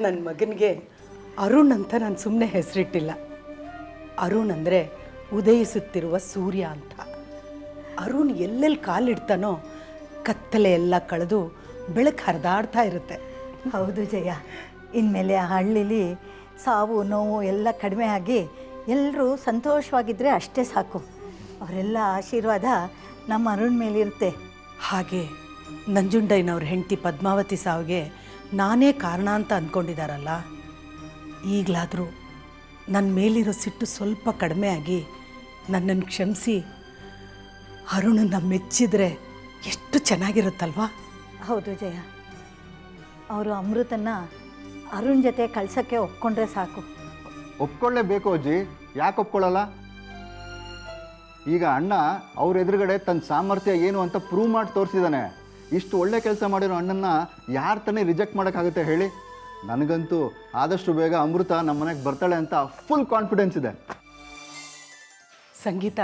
ನನ್ನ ಮಗನಿಗೆ ಅರುಣ್ ಅಂತ ನಾನು ಸುಮ್ಮನೆ ಹೆಸರಿಟ್ಟಿಲ್ಲ. ಅರುಣ್ ಅಂದರೆ ಉದಯಿಸುತ್ತಿರುವ ಸೂರ್ಯ ಅಂತ. ಅರುಣ್ ಎಲ್ಲೆಲ್ಲಿ ಕಾಲಿಡ್ತಾನೋ ಕತ್ತಲೆ ಎಲ್ಲ ಕಳೆದು ಬೆಳಕು ಹರಿದಾಡ್ತಾ ಇರುತ್ತೆ. ಹೌದು ಜಯ, ಇನ್ಮೇಲೆ ಆ ಹಳ್ಳಿಲಿ ಸಾವು ನೋವು ಎಲ್ಲ ಕಡಿಮೆ ಆಗಿ ಎಲ್ಲರೂ ಸಂತೋಷವಾಗಿದ್ದರೆ ಅಷ್ಟೇ ಸಾಕು. ಅವರೆಲ್ಲ ಆಶೀರ್ವಾದ ನಮ್ಮ ಅರುಣ್ ಮೇಲಿರುತ್ತೆ. ಹಾಗೆ ನಂಜುಂಡಯ್ಯನವ್ರ ಹೆಂಡತಿ ಪದ್ಮಾವತಿ ಸಾವಿಗೆ ನಾನೇ ಕಾರಣ ಅಂತ ಅಂದ್ಕೊಂಡಿದ್ದಾರಲ್ಲ, ಈಗಲಾದರೂ ನನ್ನ ಮೇಲಿರೋ ಸಿಟ್ಟು ಸ್ವಲ್ಪ ಕಡಿಮೆ ಆಗಿ ನನ್ನನ್ನು ಕ್ಷಮಿಸಿ ಅರುಣನ್ನ ಮೆಚ್ಚಿದ್ರೆ ಎಷ್ಟು ಚೆನ್ನಾಗಿರುತ್ತಲ್ವಾ? ಹೌದು ಜಯ, ಅವರು ಅಮೃತನ ಅರುಣ್ ಜೊತೆ ಕಳ್ಸೋಕ್ಕೆ ಒಪ್ಕೊಂಡ್ರೆ ಸಾಕು. ಒಪ್ಕೊಳ್ಳೇಬೇಕು ಅಜ್ಜಿ, ಯಾಕೆ ಒಪ್ಕೊಳ್ಳಲ್ಲ? ಈಗ ಅಣ್ಣ ಅವ್ರ ಎದುರುಗಡೆ ತನ್ನ ಸಾಮರ್ಥ್ಯ ಏನು ಅಂತ ಪ್ರೂವ್ ಮಾಡಿ ತೋರಿಸಿದ್ದಾನೆ. ಇಷ್ಟು ಒಳ್ಳೆ ಕೆಲಸ ಮಾಡಿರೋ ಅಣ್ಣನ್ನ ಯಾರು ತಾನೇ ರಿಜೆಕ್ಟ್ ಮಾಡೋಕ್ಕಾಗುತ್ತೆ ಹೇಳಿ? ನನಗಂತೂ ಆದಷ್ಟು ಬೇಗ ಅಮೃತ ನಮ್ಮ ಮನೆಗೆ ಬರ್ತಾಳೆ ಅಂತ ಫುಲ್ ಕಾನ್ಫಿಡೆನ್ಸ್ ಇದೆ. ಸಂಗೀತ,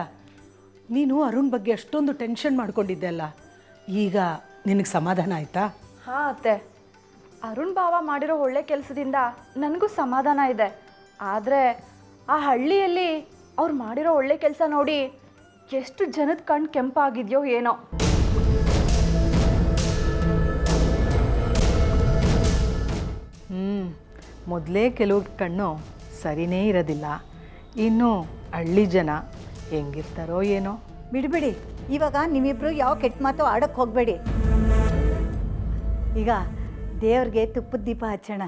ನೀನು ಅರುಣ್ ಬಗ್ಗೆ ಅಷ್ಟೊಂದು ಟೆನ್ಷನ್ ಮಾಡ್ಕೊಂಡಿದ್ದೆ ಅಲ್ಲ, ಈಗ ನಿನಗೆ ಸಮಾಧಾನ ಆಯಿತಾ? ಹಾಂ ಅತ್ತೆ, ಅರುಣ್ ಭಾವ ಮಾಡಿರೋ ಒಳ್ಳೆ ಕೆಲಸದಿಂದ ನನಗೂ ಸಮಾಧಾನ ಇದೆ. ಆದರೆ ಆ ಹಳ್ಳಿಯಲ್ಲಿ ಅವ್ರು ಮಾಡಿರೋ ಒಳ್ಳೆ ಕೆಲಸ ನೋಡಿ ಎಷ್ಟು ಜನದ ಕಣ್ಣು ಕೆಂಪಾಗಿದೆಯೋ ಏನೋ. ಮೊದಲೇ ಕೆಲವ್ರ ಕಣ್ಣು ಸರಿನೇ ಇರೋದಿಲ್ಲ, ಇನ್ನು ಹಳ್ಳಿ ಜನ ಹೆಂಗಿರ್ತಾರೋ ಏನೋ. ಬಿಡಿಬಿಡಿ, ಇವಾಗ ನೀವಿಬ್ಬರು ಯಾವ ಕೆಟ್ಟ ಮಾತು ಆಡೋಕ್ಕೆ ಹೋಗಬೇಡಿ. ಈಗ ದೇವ್ರಿಗೆ ತುಪ್ಪದ ದೀಪ ಹಚ್ಚೋಣ.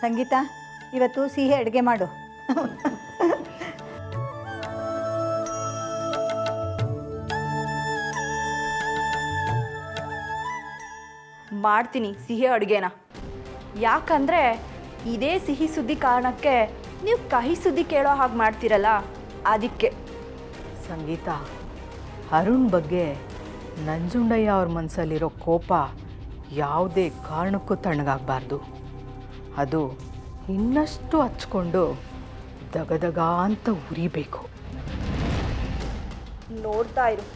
ಸಂಗೀತ, ಇವತ್ತು ಸಿಹಿ ಅಡುಗೆ ಮಾಡು. ಮಾಡ್ತೀನಿ ಸಿಹಿ ಅಡುಗೆನ. ಯಾಕಂದರೆ ಇದೇ ಸಿಹಿ ಸುದ್ದಿ ಕಾರಣಕ್ಕೆ ನೀವು ಕಹಿ ಸುದ್ದಿ ಕೇಳೋ ಹಾಗೆ ಮಾಡ್ತೀರಲ್ಲ, ಅದಕ್ಕೆ. ಸಂಗೀತ, ಅರುಣ್ ಬಗ್ಗೆ ನಂಜುಂಡಯ್ಯ ಅವ್ರ ಮನಸ್ಸಲ್ಲಿರೋ ಕೋಪ ಯಾವುದೇ ಕಾರಣಕ್ಕೂ ತಣ್ಣಗಾಗಬಾರ್ದು. ಅದು ಇನ್ನಷ್ಟು ಹಚ್ಕೊಂಡು ದಗದಗ ಅಂತ ಉರಿಬೇಕು. ನೋಡ್ತಾ ಇರು,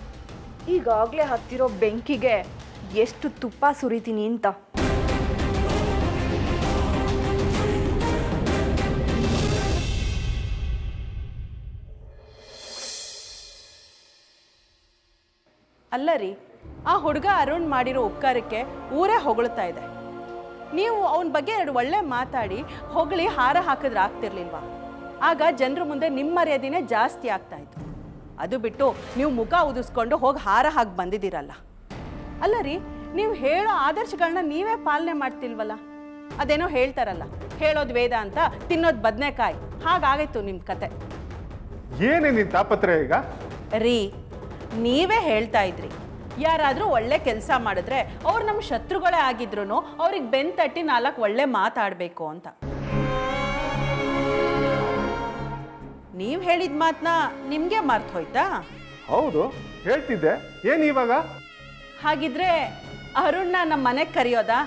ಈಗಾಗಲೇ ಹತ್ತಿರೋ ಬೆಂಕಿಗೆ ಎಷ್ಟು ತುಪ್ಪ ಸುರಿತೀನಿ ಅಂತ. ಅಲ್ಲ ರೀ, ಆ ಹುಡುಗ ಅರುಣ್ ಮಾಡಿರೋ ಉಪಕಾರಕ್ಕೆ ಊರೇ ಹೊಗಳ್ತಾ ಇದೆ. ನೀವು ಅವನ ಬಗ್ಗೆ ಎರಡು ಒಳ್ಳೆ ಮಾತಾಡಿ ಹೊಗಳಿ ಹಾರ ಹಾಕಿದ್ರೆ ಆಗ್ತಿರ್ಲಿಲ್ವಾ? ಆಗ ಜನರ ಮುಂದೆ ನಿಮ್ಮ ಮರ್ಯಾದೆನೇ ಜಾಸ್ತಿ ಆಗ್ತಾ ಇತ್ತು. ಅದು ಬಿಟ್ಟು ನೀವು ಮುಖ ಉದಿಸ್ಕೊಂಡು ಹೋಗಿ ಹಾರ ಹಾಕಿ ಬಂದಿದ್ದೀರಲ್ಲ. ಅಲ್ಲ ರೀ, ನೀವು ಹೇಳೋ ಆದರ್ಶಗಳನ್ನ ನೀವೇ ಪಾಲನೆ ಮಾಡ್ತಿಲ್ವಲ್ಲ? ಅದೇನೋ ಹೇಳ್ತಾರಲ್ಲ, ಹೇಳೋದು ವೇದ ಅಂತ ತಿನ್ನೋದು ಬದನೆಕಾಯಿ, ಹಾಗಾಗಿತ್ತು ನಿಮ್ಮ ಕತೆ. ಏನೇ ನಿನ್ನ ತಾಪತ್ರೆ ಈಗ? ರೀ, ನೀವೇ ಹೇಳ್ತಾ ಇದ್ರಿ, ಯಾರಾದರೂ ಒಳ್ಳೆ ಕೆಲಸ ಮಾಡಿದ್ರೆ ಅವ್ರು ನಮ್ಮ ಶತ್ರುಗಳೇ ಆಗಿದ್ರು ಅವ್ರಿಗೆ ಬೆನ್ ತಟ್ಟಿ 4 ಒಳ್ಳೆ ಮಾತಾಡಬೇಕು ಅಂತ. ನೀವು ಹೇಳಿದ ಮಾತನ್ನ ನಿಮಗೆ ಮರ್ತು ಹೋಯ್ತಾ? ಹೌದು, ಹೇಳ್ತಿದ್ದೆ. ಏನು ಇವಾಗ? ಹಾಗಿದ್ರೆ ಅರುಣ್ನ ನಮ್ಮ ಮನೆಗೆ ಕರೆಯೋದಾ?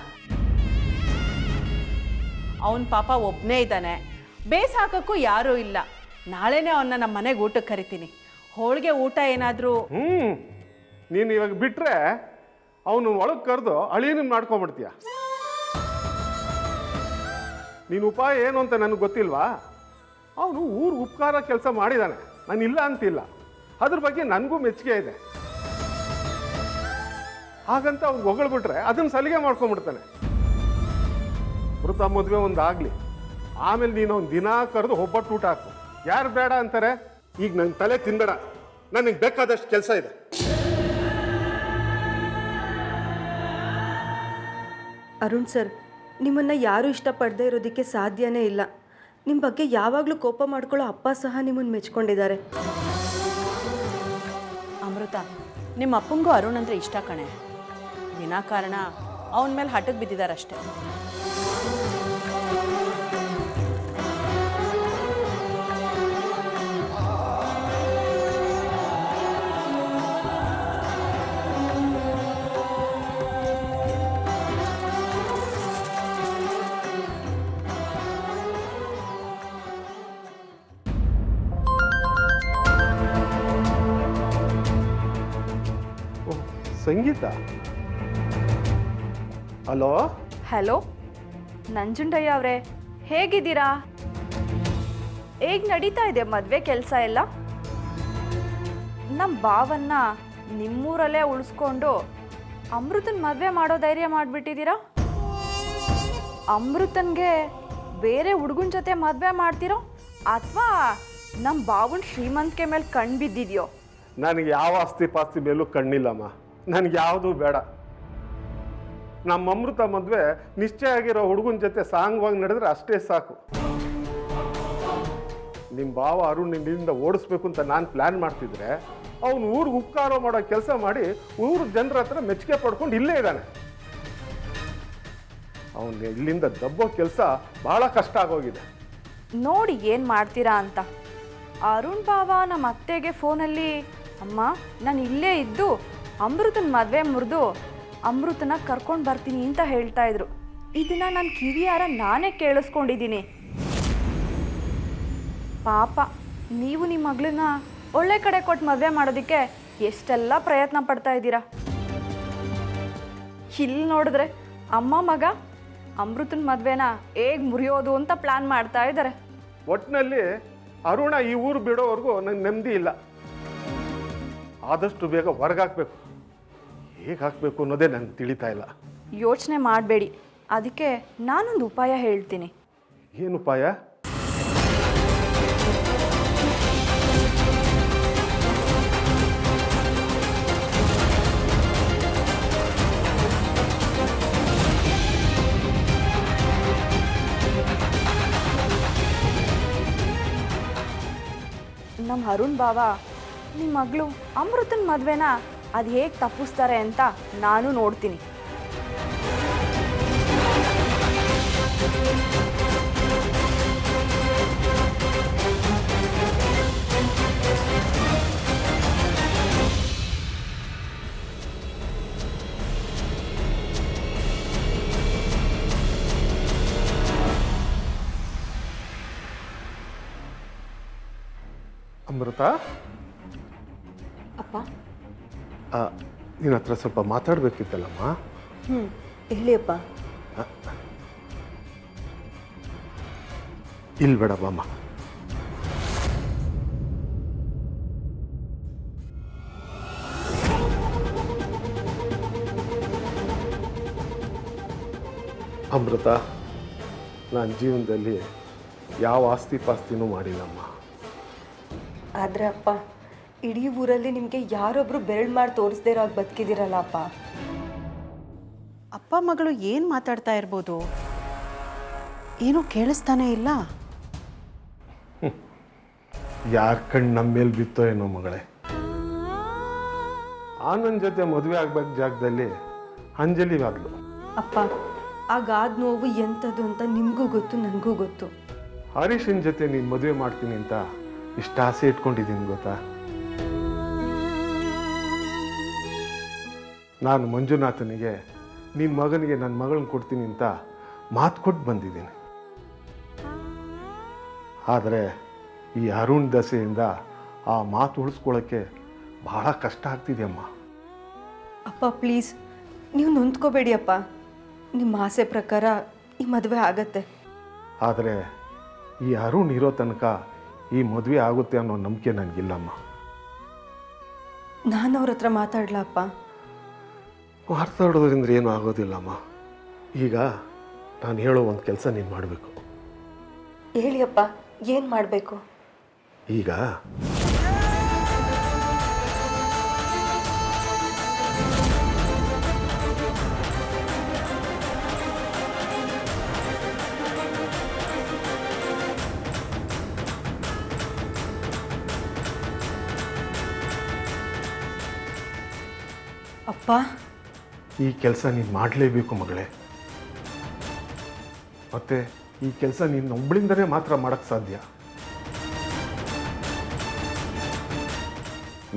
ಅವನ ಪಾಪ ಒಬ್ಬನೇ ಇದ್ದಾನೆ, ಬೇಸಾಕಕ್ಕೂ ಯಾರೂ ಇಲ್ಲ. ನಾಳೆನೇ ಅವನ್ನ ನಮ್ಮ ಮನೆಗೆ ಊಟಕ್ಕೆ ಕರಿತೀನಿ. ಹೋಳಿಗೆ ಊಟ ಏನಾದರೂ. ನೀನು ಇವಾಗ ಬಿಟ್ರೆ ಅವನು ಒಳಗೆ ಕರೆದು ಅಳಿಯನ್ನ ಮಾಡ್ಕೊಂಬಿಡ್ತೀಯ. ನೀನು ಉಪಾಯ ಏನು ಅಂತ ನನಗೆ ಗೊತ್ತಿಲ್ವಾ? ಅವನು ಊರು ಉಪಕಾರ ಕೆಲಸ ಮಾಡಿದ್ದಾನೆ, ನಾನು ಇಲ್ಲ ಅಂತಿಲ್ಲ. ಅದ್ರ ಬಗ್ಗೆ ನನಗೂ ಮೆಚ್ಚುಗೆ ಇದೆ. ಹಾಗಂತ ಅವ್ನು ಹೊಗಳ್ಬಿಟ್ರೆ ಅದನ್ನು ಸಲಿಗೆ ಮಾಡ್ಕೊಂಬಿಡ್ತಾನೆ. ಮೃತ ಮದುವೆ ಒಂದಾಗಲಿ, ಆಮೇಲೆ ನೀನು ಅವ್ನು ದಿನ ಕರೆದು ಒಬ್ಬಟ್ಟು ಊಟ ಹಾಕು. ಯಾರು ಬೇಡ ಅಂತಾರೆ? ಈಗ ನನ್ನ ತಲೆ ತಿನ್ಬೇಡ, ನನಗೆ ಬೇಕಾದಷ್ಟು ಕೆಲಸ ಇದೆ. ಅರುಣ್ ಸರ್, ನಿಮ್ಮನ್ನು ಯಾರೂ ಇಷ್ಟಪಡದೇ ಇರೋದಕ್ಕೆ ಸಾಧ್ಯನೇ ಇಲ್ಲ. ನಿಮ್ಮ ಬಗ್ಗೆ ಯಾವಾಗಲೂ ಕೋಪ ಮಾಡ್ಕೊಳ್ಳೋ ಅಪ್ಪ ಸಹ ನಿಮ್ಮನ್ನು ಮೆಚ್ಕೊಂಡಿದ್ದಾರೆ. ಅಮೃತ, ನಿಮ್ಮ ಅಪ್ಪಂಗೂ ಅರುಣ್ ಅಂದರೆ ಇಷ್ಟ ಕಣೆ. ವಿನಾಕಾರಣ ಅವನ ಮೇಲೆ ಹಠಕ್ಕೆ ಬಿದ್ದಿದ್ದಾರಷ್ಟೇ. ಸಂಗೀತ, ಹಲೋ. ಹಲೋ ನಂಜುಂಡಯ್ಯ ಅವರೇ, ಹೇಗಿದ್ದೀರಾ? ಹೇಗೆ ನಡೀತಾ ಇದೆ ಮದುವೆ ಕೆಲಸ ಎಲ್ಲ? ನಮ್ಮ ಭಾವನ್ನ ನಿಮ್ಮೂರಲ್ಲೇ ಉಳಿಸ್ಕೊಂಡು ಅಮೃತನ ಮದುವೆ ಮಾಡೋ ಧೈರ್ಯ ಮಾಡಿಬಿಟ್ಟಿದ್ದೀರಾ? ಅಮೃತನ್ಗೆ ಬೇರೆ ಹುಡುಗನ ಜೊತೆ ಮದುವೆ ಮಾಡ್ತಿರೋ ಅಥವಾ ನಮ್ಮ ಭಾವನ ಶ್ರೀಮಂತಿಕೆ ಮೇಲೆ ಕಣ್ಣು ಬಿದ್ದಿದೆಯೋ? ನನಗೆ ಯಾವ ಆಸ್ತಿ ಪಾಸ್ತಿ ಮೇಲೂ ಕಣ್ಣಿಲ್ಲಮ್ಮ. ನನಗೆ ಯಾವುದೂ ಬೇಡ. ನಮ್ಮ ಅಮೃತ ಮದುವೆ ನಿಶ್ಚಯ ಆಗಿರೋ ಹುಡುಗನ ಜೊತೆ ಸಾಂಗವಾಗಿ ನಡೆದ್ರೆ ಅಷ್ಟೇ ಸಾಕು. ನಿಮ್ಮ ಭಾವ ಅರುಣ್ ನಿನ್ನಿಂದ ಓಡಿಸ್ಬೇಕು ಅಂತ ನಾನು ಪ್ಲ್ಯಾನ್ ಮಾಡ್ತಿದ್ರೆ ಅವನು ಊರಿಗೆ ಉಪಕಾರ ಮಾಡೋ ಕೆಲಸ ಮಾಡಿ ಊರ ಜನರ ಹತ್ರ ಮೆಚ್ಚುಗೆ ಪಡ್ಕೊಂಡು ಇಲ್ಲೇ ಇದ್ದಾನೆ. ಅವನು ಇಲ್ಲಿಂದ ದಬ್ಬೋ ಕೆಲಸ ಬಹಳ ಕಷ್ಟ ಆಗೋಗಿದೆ. ನೋಡಿ ಏನು ಮಾಡ್ತೀರಾ ಅಂತ. ಅರುಣ್ ಬಾವ ನಮ್ಮ ಅತ್ತೆಗೆ ಫೋನಲ್ಲಿ, ಅಮ್ಮ ನಾನು ಇಲ್ಲೇ ಇದ್ದು ಅಮೃತನ ಮದುವೆ ಮುರಿದು ಅಮೃತನ ಕರ್ಕೊಂಡು ಬರ್ತೀನಿ ಅಂತ ಹೇಳ್ತಾ ಇದ್ರು. ಇದನ್ನು ನಾನು ಕಿವಿಯಾರ ನಾನೇ ಕೇಳಿಸ್ಕೊಂಡಿದ್ದೀನಿ. ಪಾಪ ನೀವು ನಿಮ್ಮ ಮಗಳನ್ನ ಒಳ್ಳೆ ಕಡೆ ಕೊಟ್ಟು ಮದುವೆ ಮಾಡೋದಕ್ಕೆ ಎಷ್ಟೆಲ್ಲ ಪ್ರಯತ್ನ ಪಡ್ತಾ ಇದ್ದೀರಾ. ಇಲ್ಲಿ ನೋಡಿದ್ರೆ ಅಮ್ಮ ಮಗ ಅಮೃತನ ಮದುವೆನ ಹೇಗೆ ಮುರಿಯೋದು ಅಂತ ಪ್ಲ್ಯಾನ್ ಮಾಡ್ತಾ ಇದ್ದಾರೆ. ಒಟ್ಟಿನಲ್ಲಿ ಅರುಣ ಈ ಊರು ಬಿಡೋವರೆಗೂ ನಂಗೆ ನೆಮ್ಮದಿ ಇಲ್ಲ. ಆದಷ್ಟು ಬೇಗ ಹೊರಗಾಕ್ಬೇಕು. ಹೇಗೆ ಹಾಕಬೇಕು ಅನ್ನೋದೇ ನಂಗೆ ತಿಳಿತಾ ಇಲ್ಲ. ಯೋಚನೆ ಮಾಡಬೇಡಿ, ಅದಕ್ಕೆ ನಾನೊಂದು ಉಪಾಯ ಹೇಳ್ತೀನಿ. ಏನು ಉಪಾಯ? ನಮ್ಮ ಅರುಣ್ ಬಾವ ನಿಮ್ಮ ಮಗಳು ಅಮೃತನ ಮದುವೆನ ಅದು ಹೇಗೆ ತಪ್ಪಿಸ್ತಾರೆ ಅಂತ ನಾನು ನೋಡ್ತೀನಿ. ಅಮೃತ, ಅಪ್ಪ. ನಿನ್ನ ಹತ್ರ ಸ್ವಲ್ಪ ಮಾತಾಡಬೇಕಿತ್ತಲ್ಲಮ್ಮ. ಹೇಳಿ ಅಪ್ಪ. ಇಲ್ಲಿ ಬೇಡಮ್ಮ. ಅಮೃತ, ನಾನು ಜೀವನದಲ್ಲಿ ಯಾವ ಆಸ್ತಿ ಪಾಸ್ತಿನೂ ಮಾಡಿಲ್ಲಮ್ಮ. ಆದರೆ ಅಪ್ಪ, ಇಡೀ ಊರಲ್ಲಿ ನಿಮಗೆ ಯಾರೊಬ್ಬರು ಬೆರಳು ಮಾಡಿ ತೋರಿಸ್ದೇ ಇರೋ ಹಾಗೆ ಬದುಕಿದ್ದೀರಲ್ಲ ಅಪ್ಪ. ಅಪ್ಪ ಮಗಳು ಏನು ಮಾತಾಡ್ತಾ ಇರ್ಬೋದು? ಏನೂ ಕೇಳಿಸ್ತಾನೆ ಇಲ್ಲ. ಯಾರ ಕಣ್ಣು ನಮ್ಮ ಮೇಲೆ ಬಿತ್ತೋ ಏನೋ ಮಗಳೇ. ಆನಂದ್ ಜೊತೆ ಮದುವೆ ಆಗ್ಬೇಕು ಜಾಗದಲ್ಲಿ ಅಂಜಲಿ ಆಗ್ಲು. ಅಪ್ಪ, ಆಗಾದ ನೋವು ಎಂಥದ್ದು ಅಂತ ನಿಮಗೂ ಗೊತ್ತು, ನನಗೂ ಗೊತ್ತು. ಹರೀಶನ್ ಜೊತೆ ನೀನು ಮದುವೆ ಮಾಡ್ತೀನಿ ಅಂತ ಇಷ್ಟು ಆಸೆ ಇಟ್ಕೊಂಡಿದ್ದೀನಿ ಗೊತ್ತಾ. ನಾನು ಮಂಜುನಾಥನಿಗೆ ನಿನ್ನ ಮಗನಿಗೆ ನನ್ನ ಮಗಳನ್ನ ಕೊಡ್ತೀನಿ ಅಂತ ಮಾತು ಕೊಟ್ಟು ಬಂದಿದ್ದೀನಿ. ಆದರೆ ಈ ಅರುಣ್ ದಸೆಯಿಂದ ಆ ಮಾತು ಉಳಿಸ್ಕೊಳ್ಳೋಕ್ಕೆ ಬಹಳ ಕಷ್ಟ ಆಗ್ತಿದೆಯಮ್ಮ. ಅಪ್ಪ ಪ್ಲೀಸ್, ನೀವು ನೊಂದ್ಕೋಬೇಡಿ ಅಪ್ಪ. ನಿಮ್ಮ ಆಸೆ ಪ್ರಕಾರ ಈ ಮದುವೆ ಆಗತ್ತೆ. ಆದರೆ ಈ ಅರುಣ್ ಇರೋ ತನಕ ಈ ಮದುವೆ ಆಗುತ್ತೆ ಅನ್ನೋ ನಂಬಿಕೆ ನನಗಿಲ್ಲಮ್ಮ. ನಾನು ಅವ್ರ ಹತ್ರ ಮಾತಾಡ್ಲಪ್ಪ. ಮಾತಾಡೋದ್ರಿಂದ ಏನೂ ಆಗೋದಿಲ್ಲಮ್ಮ. ಈಗ ನಾನು ಹೇಳೋ ಒಂದು ಕೆಲಸ ನೀನು ಮಾಡಬೇಕು. ಹೇಳಿ ಅಪ್ಪ, ಏನು ಮಾಡಬೇಕು? ಈಗ ಅಪ್ಪ, ಈ ಕೆಲಸ ನೀನು ಮಾಡಲೇಬೇಕು ಮಗಳೇ. ಮತ್ತು ಈ ಕೆಲಸ ನೀನು ಒಬ್ಬಳಿಂದನೇ ಮಾತ್ರ ಮಾಡೋಕ್ಕೆ ಸಾಧ್ಯ.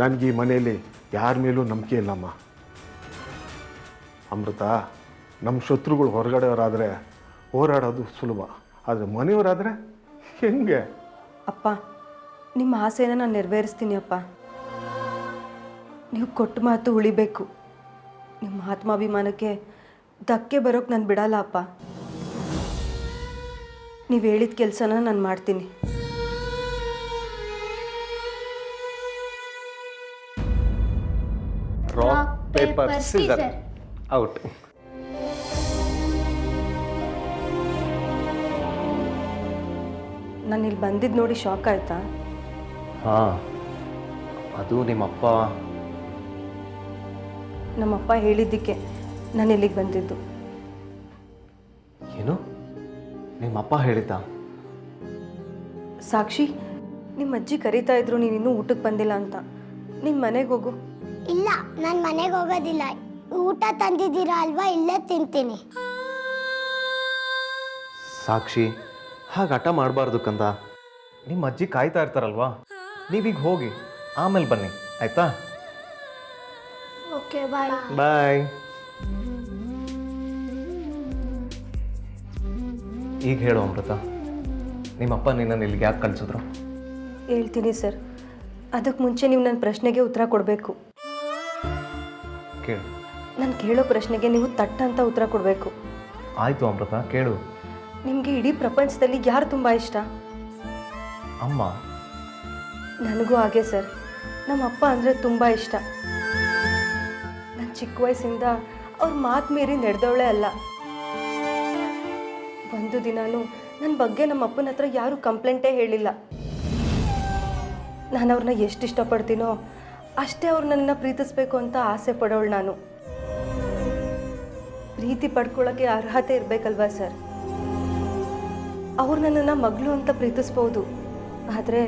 ನನಗೆ ಈ ಮನೆಯಲ್ಲಿ ಯಾರ ಮೇಲೂ ನಂಬಿಕೆ ಇಲ್ಲಮ್ಮ. ಅಮೃತ, ನಮ್ಮ ಶತ್ರುಗಳು ಹೊರಗಡೆಯವರಾದರೆ ಹೋರಾಡೋದು ಸುಲಭ, ಆದರೆ ಮನೆಯವರಾದರೆ ಹೆಂಗೆ? ಅಪ್ಪ, ನಿಮ್ಮ ಆಸೆನ ನಾನು ನೆರವೇರಿಸ್ತೀನಿ ಅಪ್ಪ. ನೀವು ಕೊಟ್ಟ ಮಾತು ಉಳಿಬೇಕು. ನಿಮ್ಮ ಆತ್ಮಾಭಿಮಾನಕ್ಕೆ ಧಕ್ಕೆ ಬರೋಕ್ಕೆ ನಾನು ಬಿಡಲ್ಲ ಅಪ್ಪ. ನೀವು ಹೇಳಿದ ಕೆಲಸನ ನಾನು ಮಾಡ್ತೀನಿ. Rock paper scissor out. ನಾನು ಇಲ್ಲಿ ಬಂದಿದ್ದು ನೋಡಿ ಶಾಕ್ ಆಯಿತಾ? ಹಾಂ, ಅದು ನಿಮ್ಮಪ್ಪ ನಮ್ಮಪ್ಪ ಹೇಳಿದ್ದಕ್ಕೆ ನಾನು ಇಲ್ಲಿಗೆ ಬಂದಿದ್ದು. ಏನು ನಿಮ್ಮಪ್ಪ ಹೇಳಿದ್ದ? ಸಾಕ್ಷಿ, ನಿಮ್ಮ ಅಜ್ಜಿ ಕರೀತಾ ಇದ್ರು ನೀನಿನ್ನೂ ಊಟಕ್ಕೆ ಬಂದಿಲ್ಲ ಅಂತ. ನಿನ್ನ ಮನೆಗೆ ಹೋಗು. ಇಲ್ಲ, ನಾನು ಮನೆಗೆ ಹೋಗೋದಿಲ್ಲ. ಊಟ ತಂದಿದ್ದೀರಾ ಅಲ್ವಾ, ಇಲ್ಲೇ ತಿಂತೀನಿ. ಸಾಕ್ಷಿ, ಹಾಗೆ ಹಠ ಮಾಡಬಾರ್ದು ಕಂದ. ನಿಮ್ಮ ಅಜ್ಜಿ ಕಾಯ್ತಾ ಇರ್ತಾರಲ್ವಾ, ನೀವೀಗ ಹೋಗಿ ಆಮೇಲೆ ಬನ್ನಿ, ಆಯ್ತಾ? ಓಕೆ, ಬಾಯ್. ಬಾಯ್. ಈಗ ಹೇಳು ಅಮೃತ, ನಿಮ್ಮಪ್ಪ ನಿನ್ನನ್ನು ಇಲ್ಲಿಗೆ ಯಾಕೆ ಕಳಿಸಿದ್ರು? ಹೇಳ್ತೀನಿ ಸರ್. ಅದಕ್ಕೆ ಮುಂಚೆ ನೀವು ನನ್ನ ಪ್ರಶ್ನೆಗೆ ಉತ್ತರ ಕೊಡಬೇಕು. ಕೇಳು. ನಾನು ಕೇಳೋ ಪ್ರಶ್ನೆಗೆ ನೀವು ತಟ್ಟಂತ ಉತ್ತರ ಕೊಡಬೇಕು. ಆಯಿತು ಅಮೃತ, ಕೇಳು. ನಿಮಗೆ ಇಡೀ ಪ್ರಪಂಚದಲ್ಲಿ ಯಾರು ತುಂಬ ಇಷ್ಟ? ಅಮ್ಮ. ನನಗೂ ಹಾಗೆ ಸರ್. ನಮ್ಮ ಅಪ್ಪ ಅಂದರೆ ತುಂಬ ಇಷ್ಟ. ನಾನು ಚಿಕ್ಕ ವಯಸ್ಸಿಂದ ಅವ್ರ ಮಾತು ಮೀರಿ ನಡೆದವಳೇ ಅಲ್ಲ. ಒಂದು ದಿನಾನು ನನ್ನ ಬಗ್ಗೆ ನಮ್ಮ ಅಪ್ಪನ ಹತ್ರ ಯಾರೂ ಕಂಪ್ಲೇಂಟೇ ಹೇಳಿಲ್ಲ. ನಾನು ಅವ್ರನ್ನ ಎಷ್ಟು ಇಷ್ಟಪಡ್ತೀನೋ ಅಷ್ಟೇ ಅವ್ರು ನನ್ನನ್ನು ಪ್ರೀತಿಸ್ಬೇಕು ಅಂತ ಆಸೆ ಪಡೋಳು ನಾನು. ಪ್ರೀತಿ ಪಡ್ಕೊಳ್ಳೋಕ್ಕೆ ಅರ್ಹತೆ ಇರಬೇಕಲ್ವಾ ಸರ್? ಅವ್ರು ನನ್ನನ್ನು ಮಗಳು ಅಂತ ಪ್ರೀತಿಸ್ಬೋದು, ಆದರೆ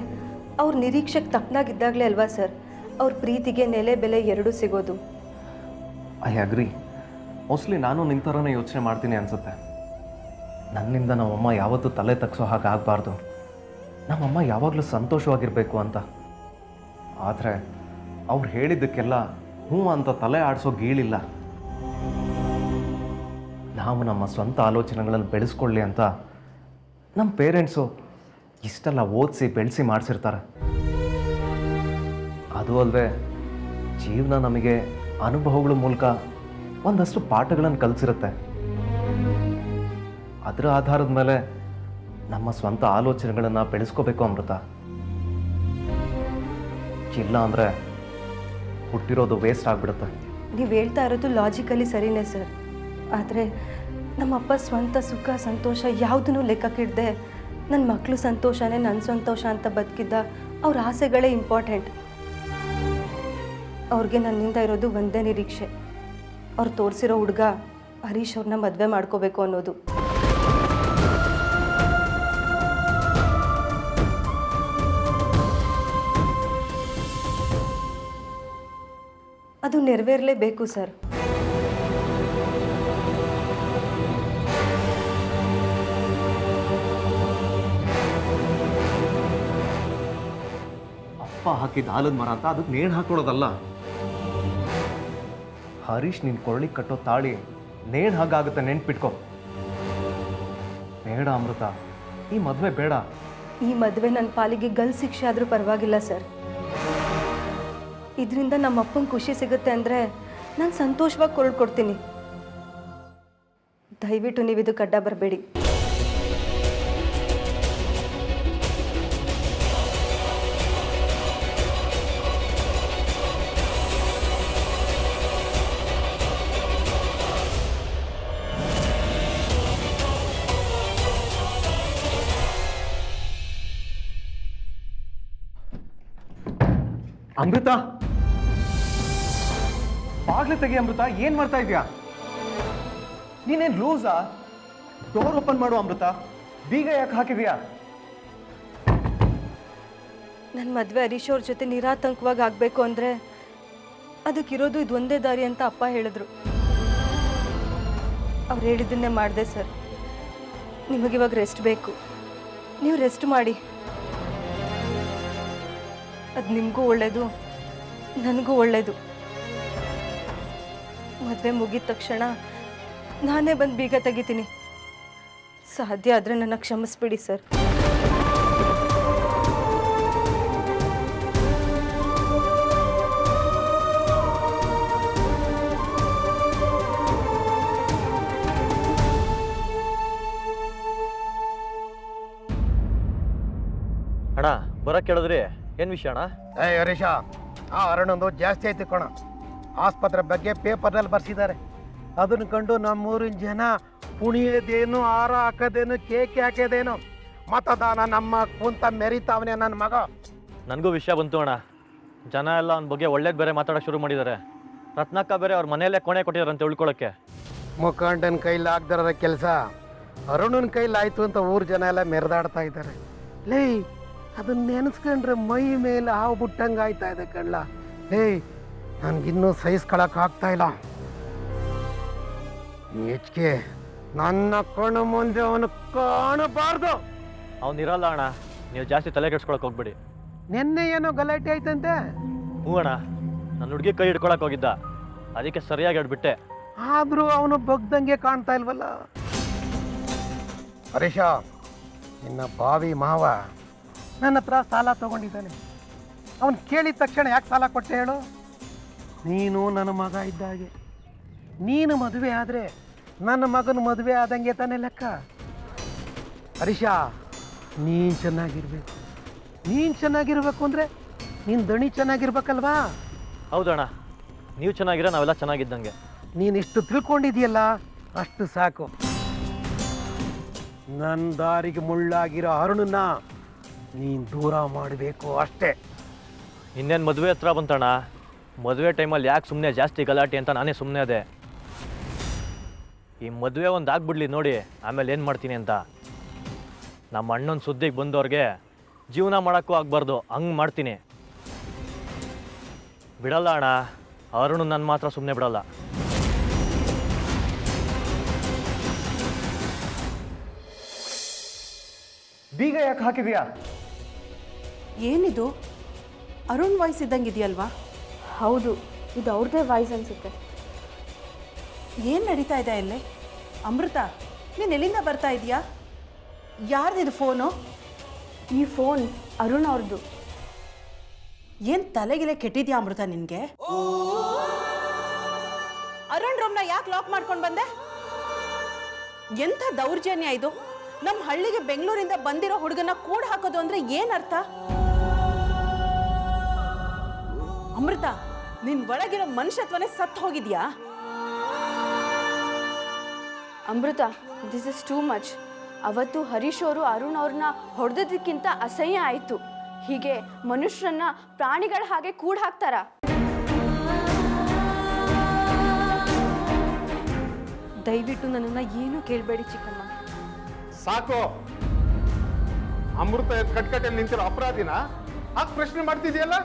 ಅವ್ರ ನಿರೀಕ್ಷೆಗೆ ತಕ್ಕನಾಗಿದ್ದಾಗಲೇ ಅಲ್ವಾ ಸರ್ ಅವ್ರ ಪ್ರೀತಿಗೆ ನೆಲೆ ಬೆಲೆ ಎರಡೂ ಸಿಗೋದು. I agree. ಮೋಸ್ಟ್ಲಿ ನಾನು ನಿನ್ನ ಥರನೇ ಯೋಚನೆ ಮಾಡ್ತೀನಿ ಅನಿಸುತ್ತೆ. ನನ್ನಿಂದ ನಮ್ಮಮ್ಮ ಯಾವತ್ತೂ ತಲೆ ತಗ್ಸೋ ಹಾಗೆ ಆಗಬಾರ್ದು, ನಮ್ಮಮ್ಮ ಯಾವಾಗಲೂ ಸಂತೋಷವಾಗಿರಬೇಕು ಅಂತ. ಆದರೆ ಅವ್ರು ಹೇಳಿದ್ದಕ್ಕೆಲ್ಲ ಹ್ಞೂ ಅಂತ ತಲೆ ಆಡಿಸೋ ಗೀಳಿಲ್ಲ. ನಾವು ನಮ್ಮ ಸ್ವಂತ ಆಲೋಚನೆಗಳನ್ನು ಬೆಳೆಸ್ಕೊಳ್ಳಿ ಅಂತ ನಮ್ಮ ಪೇರೆಂಟ್ಸು ಇಷ್ಟೆಲ್ಲ ಓದಿಸಿ ಬೆಳೆಸಿ ಮಾಡಿಸಿರ್ತಾರೆ. ಅದು ಅಲ್ಲದೆ ಜೀವನ ನಮಗೆ ಅನುಭವಗಳ ಮೂಲಕ ಒಂದಷ್ಟು ಪಾಠಗಳನ್ನು ಕಲಿಸಿರುತ್ತೆ. ಅದರ ಆಧಾರದ ಮೇಲೆ ನಮ್ಮ ಸ್ವಂತ ಆಲೋಚನೆಗಳನ್ನು ಬೆಳೆಸ್ಕೋಬೇಕು ಅಮೃತ. ಇಲ್ಲ ಅಂದರೆ ಹುಟ್ಟಿರೋದು ವೇಸ್ಟ್ ಆಗಿಬಿಡುತ್ತೆ. ನೀವು ಹೇಳ್ತಾ ಇರೋದು ಲಾಜಿಕಲಿ ಸರಿನೇ ಸರ್, ಆದರೆ ನಮ್ಮಪ್ಪ ಸ್ವಂತ ಸುಖ ಸಂತೋಷ ಯಾವುದನ್ನೂ ಲೆಕ್ಕಕ್ಕಿಡದೆ ನನ್ನ ಮಕ್ಕಳು ಸಂತೋಷನೇ ನನ್ನ ಸಂತೋಷ ಅಂತ ಬದುಕಿದ್ದ ಅವ್ರ ಆಸೆಗಳೇ ಇಂಪಾರ್ಟೆಂಟ್. ಅವ್ರಿಗೆ ನನ್ನಿಂದ ಇರೋದು ಒಂದೇ ನಿರೀಕ್ಷೆ, ಅವ್ರು ತೋರಿಸಿರೋ ಹುಡುಗ ಹರೀಶ್ ಅವ್ರನ್ನ ಮದುವೆ ಮಾಡ್ಕೋಬೇಕು ಅನ್ನೋದು. ಅದು ನೆರವೇರಲೇಬೇಕು ಸರ್. ಅಪ್ಪ ಹಾಕಿದ ಆಲದ ಮರ ಅಂತ ಅದಕ್ಕೆ ನೇಣು ಹಾಕೊಳ್ಳೋದಲ್ಲ. ಹರೀಶ್ ನಿನ್ನ ಕೊರಳಿಗೆ ಕಟ್ಟೋ ತಾಳಿ ನೇಣು ಹಾಗಾಗುತ್ತೆ, ನೆನ್ಪಿಟ್ಕೊ. ಬೇಡ ಅಮೃತ, ಈ ಮದುವೆ ಬೇಡ. ಈ ಮದುವೆ ನನ್ನ ಪಾಲಿಗೆ ಗಲ್ ಶಿಕ್ಷೆ ಆದರೂ ಪರವಾಗಿಲ್ಲ ಸರ್. ಇದರಿಂದ ನಮ್ಮ ಅಪ್ಪಂಗೆ ಖುಷಿ ಸಿಗುತ್ತೆ ಅಂದರೆ ನಾನು ಸಂತೋಷವಾಗಿ ಕೊಡ್ತೀನಿ. ದಯವಿಟ್ಟು ನೀವಿದು ಅಡ್ಡ ಬರಬೇಡಿ. ಅಮೃತ, ಬಾಗ್ಲು ತೆಗಿ ಅಮೃತ. ಏನ್ ಮಾಡ್ತಾ ಇದೀಯಾ ನೀನೇನ್ ಲೂಸಾ? ಡೋರ್ ಓಪನ್ ಮಾಡು ಅಮೃತ. ಬೀಗ ಯಾಕೆ ಹಾಕಿದ್ಯಾ? ನನ್ನ ಮದುವೆ ಹರೀಶ್ ಅವ್ರ ಜೊತೆ ನಿರಾತಂಕವಾಗಿ ಆಗಬೇಕು ಅಂದರೆ ಅದಕ್ಕಿರೋದು ಇದು ಒಂದೇ ದಾರಿ ಅಂತ ಅಪ್ಪ ಹೇಳಿದ್ರು. ಅವ್ರು ಹೇಳಿದ್ದನ್ನೇ ಮಾಡಿದೆ ಸರ್. ನಿಮಗಿವಾಗ ರೆಸ್ಟ್ ಬೇಕು, ನೀವು ರೆಸ್ಟ್ ಮಾಡಿ. ಅದು ನಿಮಗೂ ಒಳ್ಳೆಯದು, ನನಗೂ ಒಳ್ಳೆಯದು. ಮದುವೆ ಮುಗಿದ ತಕ್ಷಣ ನಾನೇ ಬಂದು ಬೀಗ ತೆಗಿತೀನಿ. ಸಾಧ್ಯ ಆದರೆ ನನ್ನ ಕ್ಷಮಿಸ್ಬಿಡಿ ಸರ್. ಬರೋಕ್ಕೆ ಕೇಳಿದ್ರಿ ಏನು ವಿಷಯ ಅಣ್ಣ? ಹರೀಶ, ಆ ಅರುಣೊಂದು ಜಾಸ್ತಿ ಆಯ್ತು ಕಣ. ಆಸ್ಪತ್ರೆ ಬಗ್ಗೆ ಪೇಪರ್ನಲ್ಲಿ ಬರ್ಸಿದ್ದಾರೆ. ಅದನ್ನು ಕಂಡು ನಮ್ಮೂರಿನ ಜನ ಕುಣಿಯೋದೇನು, ಹಾರ ಹಾಕೋದೇನು, ಕೇಕೆ ಹಾಕೋದೇನು, ಮತದಾನ ನಮ್ಮ ಕುಂತ ಮೆರಿತಾವನೆ ನನ್ನ ಮಗ. ನನಗೂ ವಿಷಯ ಬಂತು ಅಣ್ಣ. ಜನ ಎಲ್ಲ ಅವನ ಬಗ್ಗೆ ಒಳ್ಳೇದು ಬೇರೆ ಮಾತಾಡೋಕೆ ಶುರು ಮಾಡಿದ್ದಾರೆ. ರತ್ನಕ್ಕ ಬೇರೆ ಅವ್ರ ಮನೆಯಲ್ಲೇ ಕೊನೆ ಕೊಟ್ಟಿದ್ದಾರಂತೆ ಉಳ್ಕೊಳ್ಳೋಕ್ಕೆ. ಮುಖಂಡನ ಕೈಲಿ ಆಗ್ದಿರೋದ ಕೆಲಸ ಅರುಣನ ಕೈಲಿ ಆಯ್ತು ಅಂತ ಊರ ಜನ ಎಲ್ಲ ಮೆರೆದಾಡ್ತಾ ಇದ್ದಾರೆ. ಲೇ, ಅದನ್ನ ನೆನೆಸ್ಕೊಂಡ್ರೆ ಮೈ ಮೇಲೆ ಹಾವು ಬಿಟ್ಟಂಗೆ ಆಯ್ತಾ ಇದೆ ಕಣ್ಣ. ಲೇ, ನನಗಿನ್ನೂ ಸಹಿಸ್ಕೊಳಕ್ ಆಗ್ತಾ ಇಲ್ಲ. ಹೆಚ್ಚಿಗೆ ನನ್ನ ಕಣ್ಣು ಮುಂದೆ ಅವನು ಕಾಣಬಾರ್ದು. ಅವನಿರಲ್ಲ ಅಣ್ಣ, ನೀವು ಜಾಸ್ತಿ ತಲೆ ಕೆಡ್ಸ್ಕೊಳಕ್ಕೆ ಹೋಗ್ಬೇಡಿ. ನಿನ್ನೆ ಏನೋ ಗಲಾಟೆ ಆಯ್ತಂತೆ. ಹ್ಞೂ ಅಣ್ಣ, ನನ್ನ ಹುಡುಗಿ ಕೈ ಹಿಡ್ಕೊಳಕ್ಕೆ ಹೋಗಿದ್ದ, ಅದಕ್ಕೆ ಸರಿಯಾಗಿ ಹೇಳ್ಬಿಟ್ಟೆ. ಆದರೂ ಅವನು ಬಗ್ದಂಗೆ ಕಾಣ್ತಾ ಇಲ್ವಲ್ಲ. ಹರೀಶ, ನಿನ್ನ ಬಾವಿ ಮಾವ ನನ್ನ ಹತ್ರ ಸಾಲ ತಗೊಂಡಿದ್ದಾನೆ. ಅವನು ಕೇಳಿದ ತಕ್ಷಣ ಯಾಕೆ ಸಾಲ ಕೊಟ್ಟೆ ಹೇಳು? ನೀನು ನನ್ನ ಮಗ ಇದ್ದಾಗೆ. ನೀನು ಮದುವೆ ಆದರೆ ನನ್ನ ಮಗನ ಮದುವೆ ಆದಂಗೆ ತಾನೇ ಲೆಕ್ಕ. ಹರೀಶ, ನೀನು ಚೆನ್ನಾಗಿರ್ಬೇಕು. ನೀನು ಚೆನ್ನಾಗಿರ್ಬೇಕು ಅಂದರೆ ನೀನು ದಣಿ ಚೆನ್ನಾಗಿರ್ಬೇಕಲ್ವಾ? ಹೌದಣ್ಣ, ನೀವು ಚೆನ್ನಾಗಿರೋ ನಾವೆಲ್ಲ ಚೆನ್ನಾಗಿದ್ದಂಗೆ. ನೀನಿಷ್ಟು ತಿಳ್ಕೊಂಡಿದೆಯಲ್ಲ, ಅಷ್ಟು ಸಾಕು. ನನ್ನ ದಾರಿಗೆ ಮುಳ್ಳಾಗಿರೋ ಅರುಣನ್ನ ನೀನು ದೂರ ಮಾಡಬೇಕು ಅಷ್ಟೇ. ಇನ್ನೇನು ಮದುವೆ ಹತ್ರ ಬಂತಣ್ಣ. ಮದುವೆ ಟೈಮಲ್ಲಿ ಯಾಕೆ ಸುಮ್ಮನೆ ಜಾಸ್ತಿ ಗಲಾಟೆ ಅಂತ ನಾನೇ ಸುಮ್ಮನೆ ಅದೇ. ಈ ಮದುವೆ ಒಂದು ಆಗ್ಬಿಡ್ಲಿ ನೋಡಿ, ಆಮೇಲೆ ಏನು ಮಾಡ್ತೀನಿ ಅಂತ. ನಮ್ಮ ಅಣ್ಣನ ಸುದ್ದಿಗೆ ಬಂದವ್ರಿಗೆ ಜೀವನ ಮಾಡೋಕ್ಕೂ ಆಗಬಾರ್ದು, ಹಂಗೆ ಮಾಡ್ತೀನಿ. ಬಿಡಲ್ಲ ಅಣ್ಣ, ಅರುಣ್ ನನ್ನ ಮಾತ್ರ ಸುಮ್ಮನೆ ಬಿಡಲ್ಲ. ಬೀಗ ಯಾಕೆ ಹಾಕಿದ್ಯಾ? ಏನಿದು ಅರುಣ್ ವಾಯ್ಸ್ ಇದ್ದಂಗಿದೆಯಲ್ವಾ? ಹೌದು, ಇದು ಅವ್ರದ್ದೇ ವಾಯ್ಸ್ ಅನಿಸುತ್ತೆ. ಏನು ನಡೀತಾ ಇದೆ ಅಲ್ಲೇ? ಅಮೃತ, ನೀನು ಎಲ್ಲಿಂದ ಬರ್ತಾ ಇದೆಯಾ? ಯಾರ್ದಿದು ಫೋನು? ಈ ಫೋನ್ ಅರುಣ್ ಅವ್ರದ್ದು. ಏನು ತಲೆಗಿಲೆ ಕೆಟ್ಟಿದ್ಯಾ ಅಮೃತ ನಿನಗೆ? ಅರುಣ್ ರೂಮ್ನ ಯಾಕೆ ಲಾಕ್ ಮಾಡ್ಕೊಂಡು ಬಂದೆ? ಎಂಥ ದೌರ್ಜನ್ಯ ಇದು! ನಮ್ಮ ಹಳ್ಳಿಗೆ ಬೆಂಗಳೂರಿಂದ ಬಂದಿರೋ ಹುಡುಗನ ಕೂಡ ಹಾಕೋದು ಅಂದ್ರೆ ಏನರ್ಥ? ಅಮೃತ, ನಿನ್ ಒಳಗಿರೋ ಮನುಷ್ಯತ್ವನೇ ಸತ್ತು ಹೋಗಿದ್ಯಾ? ಅಮೃತ, ದಿಸ್ ಇಸ್ ಟೂ ಮಚ್. ಅವತ್ತು ಹರೀಶ್ ಅವರು ಅರುಣ್ ಅವ್ರನ್ನ ಹೊಡೆದಕ್ಕಿಂತ ಅಸಹ್ಯ ಆಯಿತು. ಹೀಗೆ ಮನುಷ್ಯರನ್ನ ಪ್ರಾಣಿಗಳ ಹಾಗೆ ಕೂಡ ಹಾಕ್ತಾರ? ದಯವಿಟ್ಟು ನನ್ನನ್ನು ಏನೂ ಕೇಳಬೇಡಿ ಚಿಕ್ಕಮ್ಮ. ಸಾಕು. ಅಮೃತ ಕಟ್ಕಟ್ಟಲ್ಲಿ ನಿಂತಿರೋ ಅಪರಾಧಿನ ಹಾಗೆ ಪ್ರಶ್ನೆ ಮಾಡ್ತಿದ್ಯಲ್ಲ?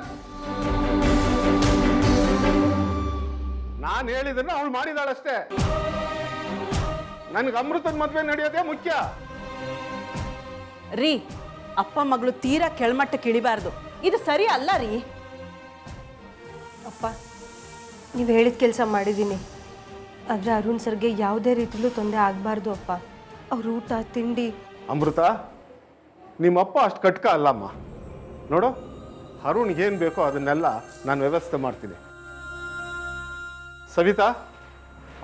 ನಾನು ಹೇಳಿದನ್ನ ಅವಳು ಮಾಡಿದಾಳಷ್ಟೇ. ನನ್ಗೆ ಅಮೃತದ ಮದುವೆ ನಡೆಯೋದೇ ಮುಖ್ಯ. ರೀ, ಅಪ್ಪ ಮಗಳು ತೀರಾ ಕೆಳಮಟ್ಟಕ್ಕೆ ಇಳಿಬಾರ್ದು. ಇದು ಸರಿ ಅಲ್ಲ ರೀ. ಅಪ್ಪ, ನೀವು ಹೇಳಿದ ಕೆಲಸ ಮಾಡಿದ್ದೀನಿ. ಆದರೆ ಅರುಣ್ ಸರ್ಗೆ ಯಾವುದೇ ರೀತಿಲೂ ತೊಂದರೆ ಆಗಬಾರ್ದು ಅಪ್ಪ. ಅವ್ರ ಊಟ ತಿಂಡಿ. ಅಮೃತ, ನಿಮ್ಮಪ್ಪ ಅಷ್ಟು ಕಟ್ಕ ಅಲ್ಲಮ್ಮ. ನೋಡು, ಅರುಣ್ಗೆ ಏನು ಬೇಕೋ ಅದನ್ನೆಲ್ಲ ನಾನು ವ್ಯವಸ್ಥೆ ಮಾಡ್ತೀನಿ. ಸವಿತಾ,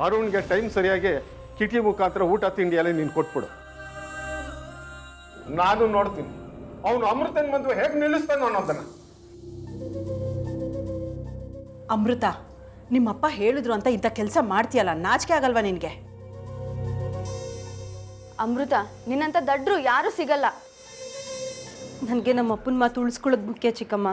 ಅರುಣ್ಗೆ ಟೈಮ್ ಸರಿಯಾಗಿ ಕಿಟಕಿ ಮುಖಾಂತರ ಊಟ ತಿಂಡಿಯಲ್ಲಿ ನೀನು ಕೊಟ್ಬಿಡು. ನಾನು ನೋಡ್ತೀನಿ ಅವನು ಅಮೃತನ ಮದುವೆ ಹೇಗೆ ನಿಲ್ಲಿಸ್ತಾನೋ ಅನ್ನೋದನ್ನ. ಅಮೃತ, ನಿಮ್ಮಪ್ಪ ಹೇಳಿದ್ರು ಅಂತ ಇಂಥ ಕೆಲಸ ಮಾಡ್ತೀಯಲ್ಲ, ನಾಚಿಕೆ ಆಗಲ್ವಾ ನಿನಗೆ? ಅಮೃತ, ನಿನ್ನಂಥ ದಡ್ರು ಯಾರೂ ಸಿಗಲ್ಲ. ನನಗೆ ನಮ್ಮ ಅಪ್ಪನ ಮಾತು ಉಳಿಸ್ಕೊಳ್ಳೋದು ಮುಖ್ಯ ಚಿಕ್ಕಮ್ಮ.